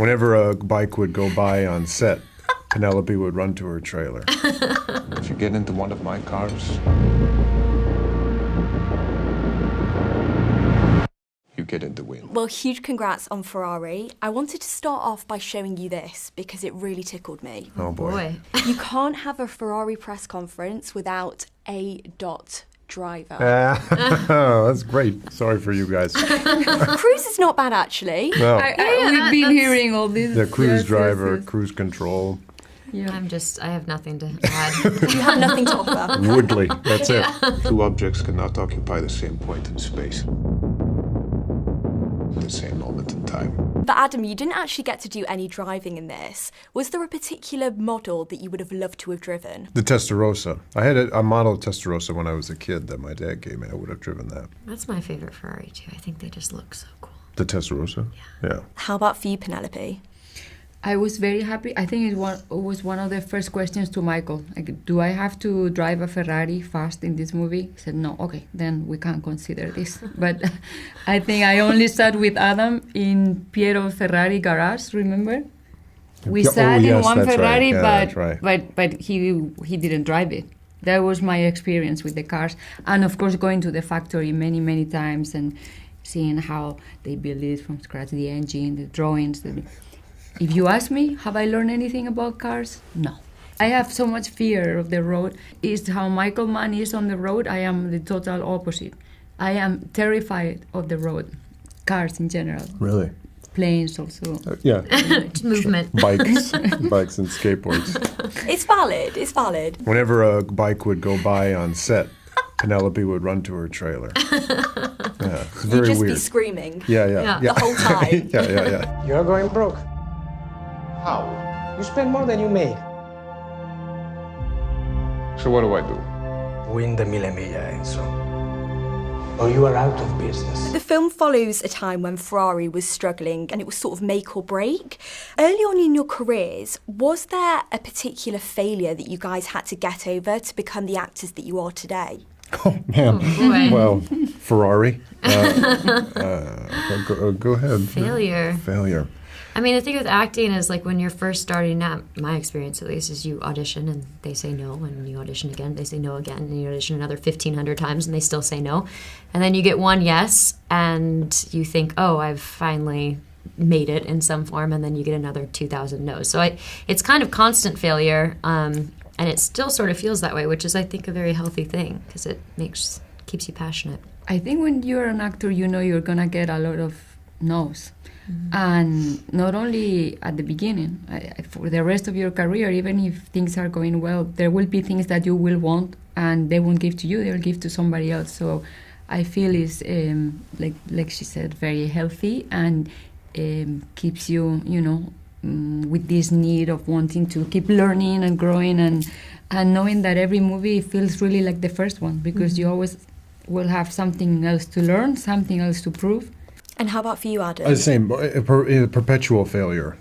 Whenever a bike would go by on set, Penelope would run to her trailer. If you get into one of my cars, you get in the wheel. Well, huge congrats on Ferrari. I wanted to start off by showing you this because it really tickled me. Oh boy. You can't have a Ferrari press conference without a driver. Oh, that's great. Sorry for you guys. Cruise is not bad, actually. No. We've been hearing all this. The cruise Yes, driver, yes. cruise control. Yeah. I have nothing to add. You have nothing to offer. Woodley, that's it. Two objects cannot occupy the same point in space at the same moment in time. But Adam, you didn't actually get to do any driving in this. Was there a particular model that you would have loved to have driven? The Testarossa. I had a model Testarossa when I was a kid that my dad gave me. I would have driven that. That's my favorite Ferrari too. I think they just look so cool. The Testarossa? Yeah. How about for you, Penelope? I was very happy. I think it was one of the first questions to Michael. Like, do I have to drive a Ferrari fast in this movie? He said, no, okay, then we can't consider this. But I think I only sat with Adam in Piero Ferrari garage, remember? We sat in one that's Ferrari, right. Yeah, but he didn't drive it. That was my experience with the cars. And of course, going to the factory many, many times and seeing how they build it from scratch, the engine, the drawings. If you ask me, have I learned anything about cars? No. I have so much fear of the road. It's how Michael Mann is on the road. I am the total opposite. I am terrified of the road, cars in general. Really? Planes also. Yeah. Movement. Bikes and skateboards. It's valid, it's valid. Whenever a bike would go by on set, Penelope would run to her trailer. Yeah, it's very You'd just weird. be screaming Yeah. the whole time. Yeah. You're going broke. How? You spend more than you make. So what do I do? Win the Mille Miglia, Enzo. Or you are out of business. The film follows a time when Ferrari was struggling and it was sort of make or break. Early on in your careers, was there a particular failure that you guys had to get over to become the actors that you are today? Oh, man. boy. Well, Ferrari. Go ahead. Failure. I mean, the thing with acting is like when you're first starting out, my experience at least, is you audition and they say no, and you audition again, they say no again, and you audition another 1,500 times and they still say no. And then you get one yes, and you think, oh, I've finally made it in some form, and then you get another 2,000 no's. So it's kind of constant failure, and it still sort of feels that way, which is, I think, a very healthy thing because it keeps you passionate. I think when you're an actor, you know you're going to get a lot of no's. And not only at the beginning, for the rest of your career, even if things are going well, there will be things that you will want and they won't give to you, they will give to somebody else. So I feel it's, like she said, very healthy and keeps you, with this need of wanting to keep learning and growing and knowing that every movie feels really like the first one because you always will have something else to learn, something else to prove. And how about for you, Adam? The same, a perpetual failure.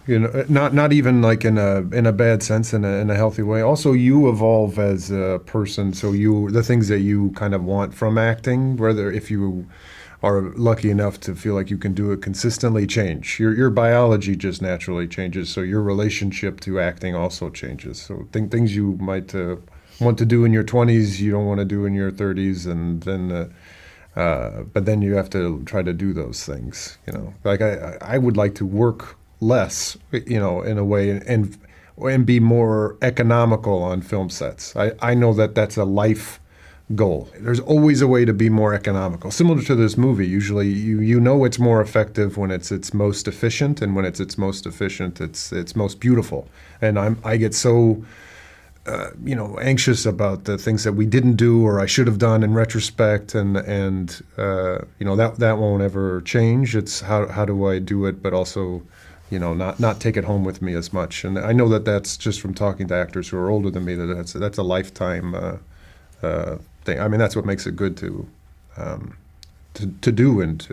Not even like in a bad sense, in a healthy way. Also, you evolve as a person, so the things that you kind of want from acting, whether if you are lucky enough to feel like you can do it consistently, change. Your biology just naturally changes, so your relationship to acting also changes. So things you might want to do in your 20s, you don't want to do in your 30s, and then. But then you have to try to do those things, Like I would like to work less, in a way, and be more economical on film sets. I know that that's a life goal. There's always a way to be more economical. Similar to this movie, usually it's more effective when it's its most efficient, and when it's its most efficient, it's most beautiful. And I get so. Anxious about the things that we didn't do or I should have done in retrospect, and that won't ever change. It's how do I do it, but also, not take it home with me as much. And I know that that's just from talking to actors who are older than me, that's a lifetime thing. I mean, that's what makes it good to do, and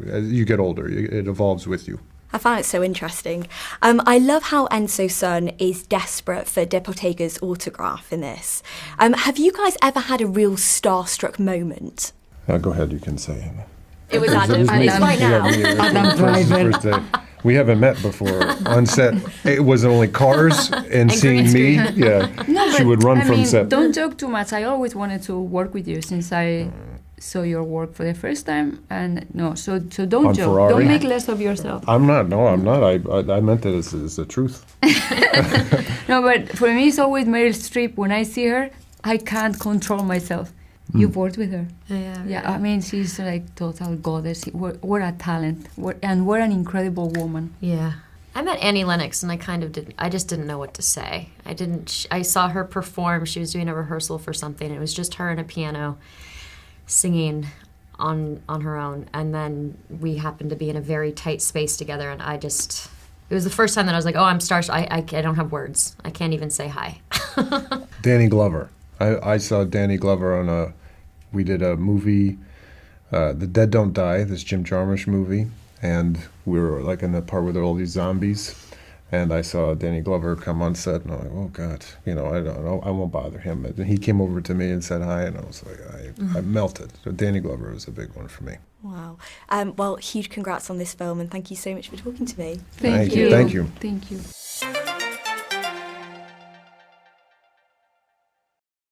as you get older, it evolves with you. I found it so interesting. I love how Enzo's son is desperate for De Portega's autograph in this. Have you guys ever had a real starstruck moment? Go ahead, you can say. It was Adam. It was me. It's right now. Adam Driver. We haven't met before on set. It was only cars and seeing me. green Yeah, No, she but, would run I from mean, set. Don't joke too much. I always wanted to work with you since I saw your work for the first time. And no, so don't On joke. Ferrari? Don't make less of yourself. I'm not. No, I'm not. I meant it as the truth. No, but for me, it's always Meryl Streep. When I see her, I can't control myself. You've worked with her. Yeah, I mean, she's like total goddess. What a talent. What an incredible woman. Yeah. I met Annie Lennox and I just didn't know what to say. I saw her perform. She was doing a rehearsal for something. It was just her and a piano singing on her own. And then we happened to be in a very tight space together, and it was the first time that I was like, oh, I'm starstruck. I don't have words. I can't even say hi. Danny Glover. I saw Danny Glover we did a movie, The Dead Don't Die, this Jim Jarmusch movie, and we were like in the part with all these zombies, and I saw Danny Glover come on set, and I'm like, oh God, I don't know, I won't bother him. And he came over to me and said hi, and I was like, I melted. So Danny Glover was a big one for me. Wow. Well, huge congrats on this film, and thank you so much for talking to me. Thank you. Thank you. Thank you.